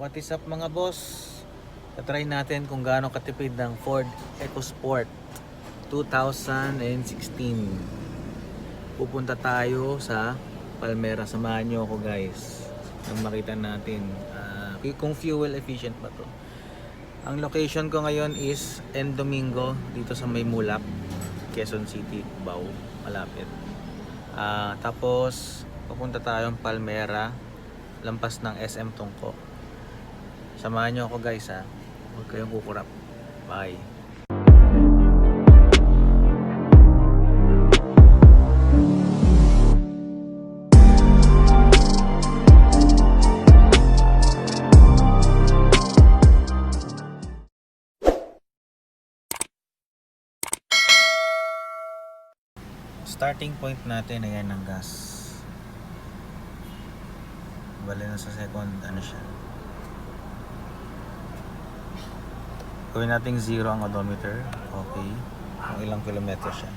What is up mga boss? Tatry natin kung gaano katipid ng Ford Ecosport 2016. Pupunta tayo sa Palmera. Samahan nyo ako guys nang makita natin kung fuel efficient ba to. Ang location ko ngayon is Domingo dito sa Maymulak, Quezon City, Cubao, malapit. Tapos pupunta tayong Palmera, lampas ng SM Tungko. Samahan nyo ako guys ha. Huwag kayong kukurap. Bye. Starting point natin, ayan ang gas. Bali na sa second, ano siya. Gawin natin 0 ang odometer. Okay. Kung ilang kilometro siya.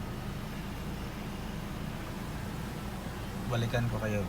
Balikan ko kayo.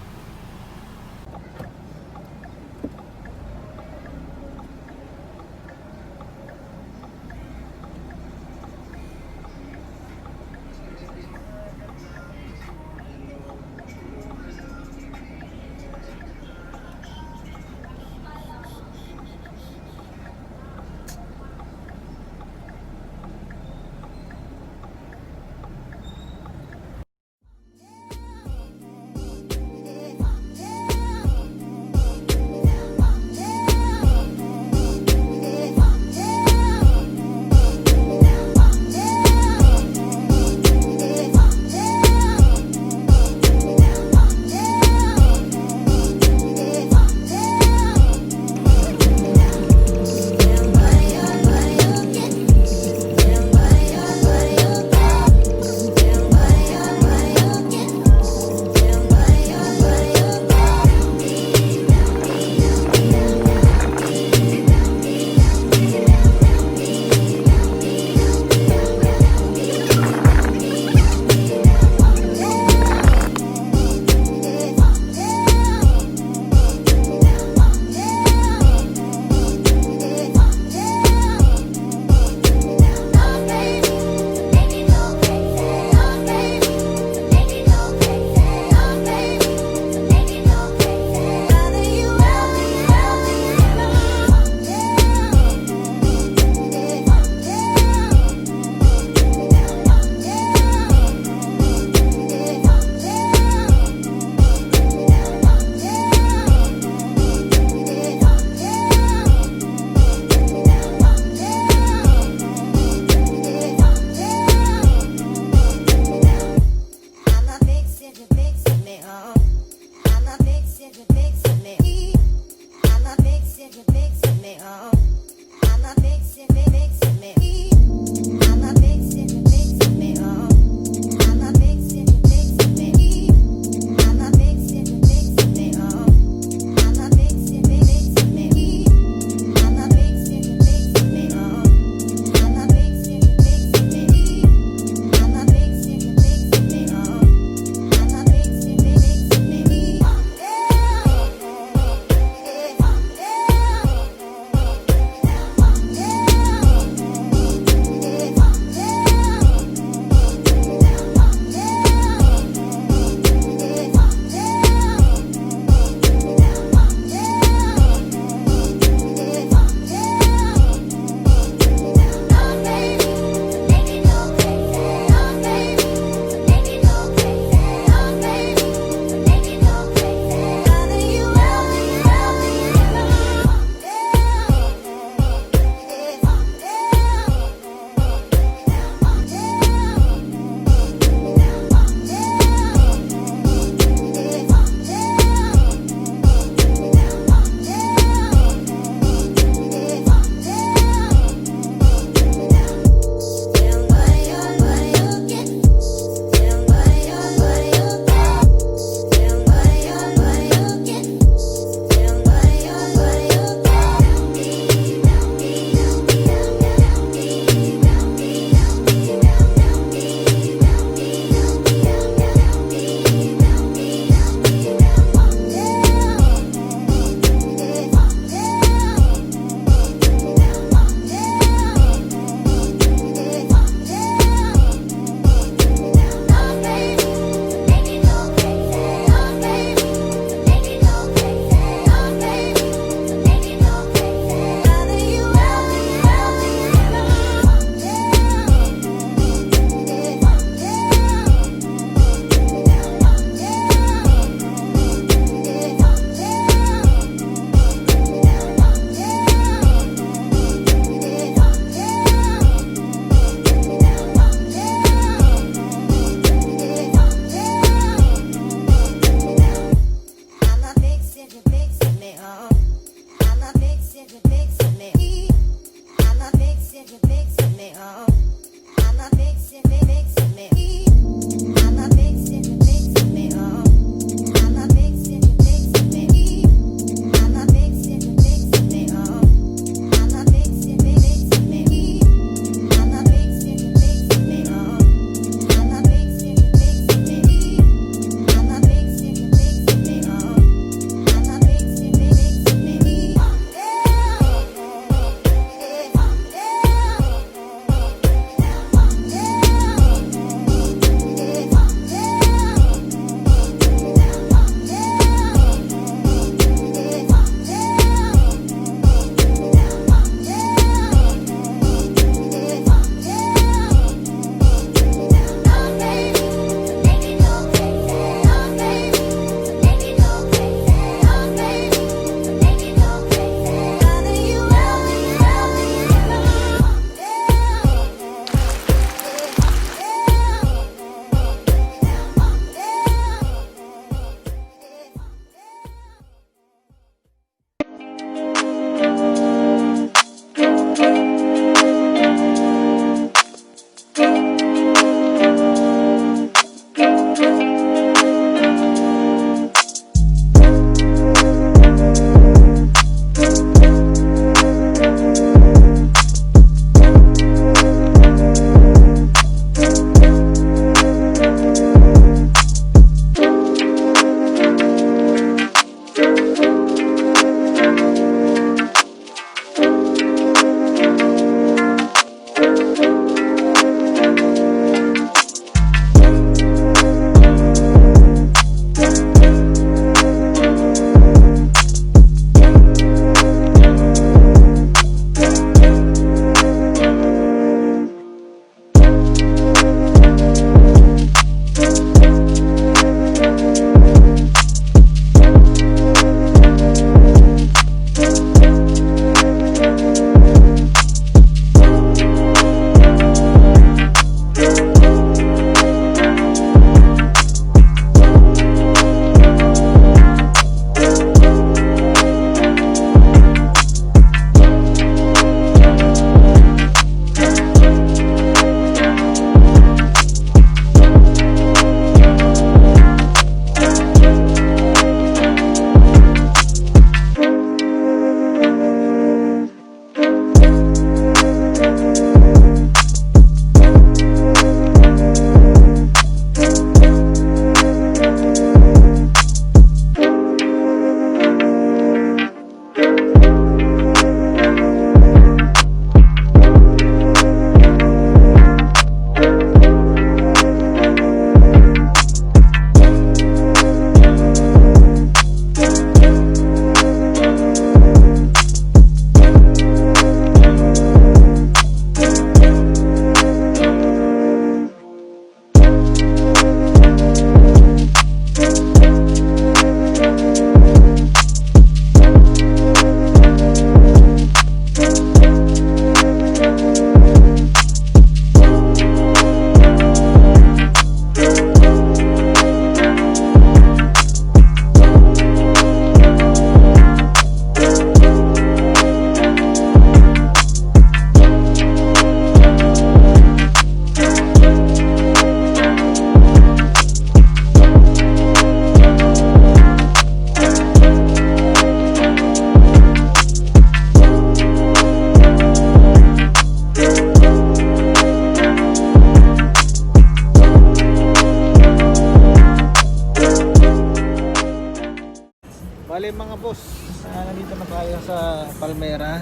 Bale mga boss, nandito na tayo sa Palmera.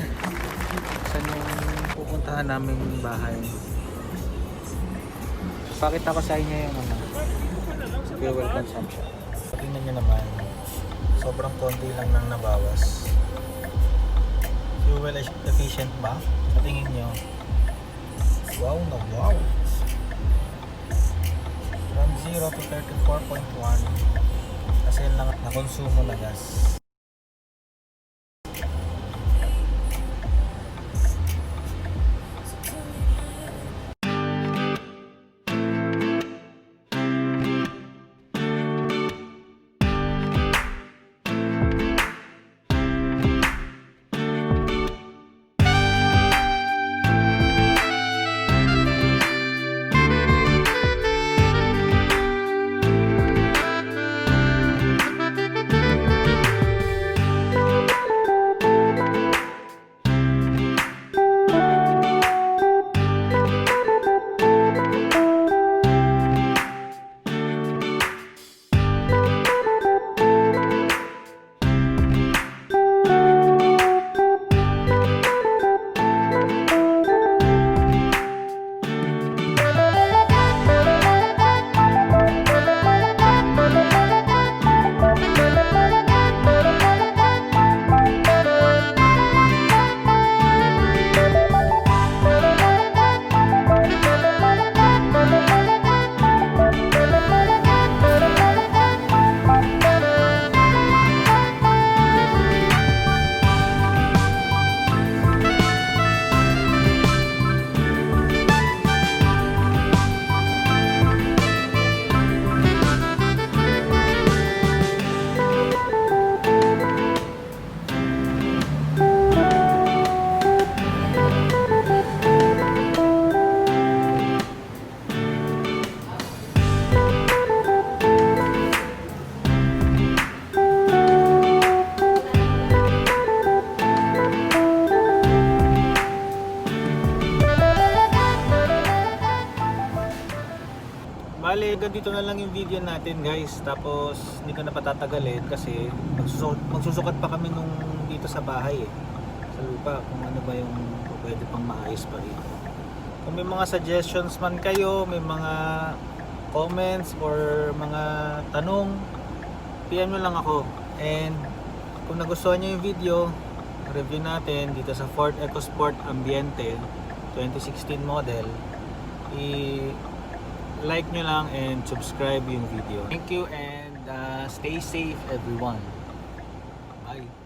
Saan yung pupuntahan naming bahay. Pakita ko sa inyo yung fuel consumption. Tingnan nyo naman, sobrang konti lang nang nabawas. Fuel efficient ba? Sa tingin nyo? Wow na wow! From 0 to 34.1 kasi lang na-consumo na gas. hanggang dito na lang yung video natin guys. Tapos hindi ko na patatagalin kasi magsusukat pa kami nung dito sa bahay sa lupa kung ano ba yung pwede pang maayos pa rito. Kung may mga suggestions man kayo, may mga comments or mga tanong, PM nyo lang ako. And kung nagustuhan nyo yung video, review natin dito sa Ford Ecosport Ambiente 2016 model, i-like nyo lang and subscribe yung video. Thank you and stay safe everyone. Bye.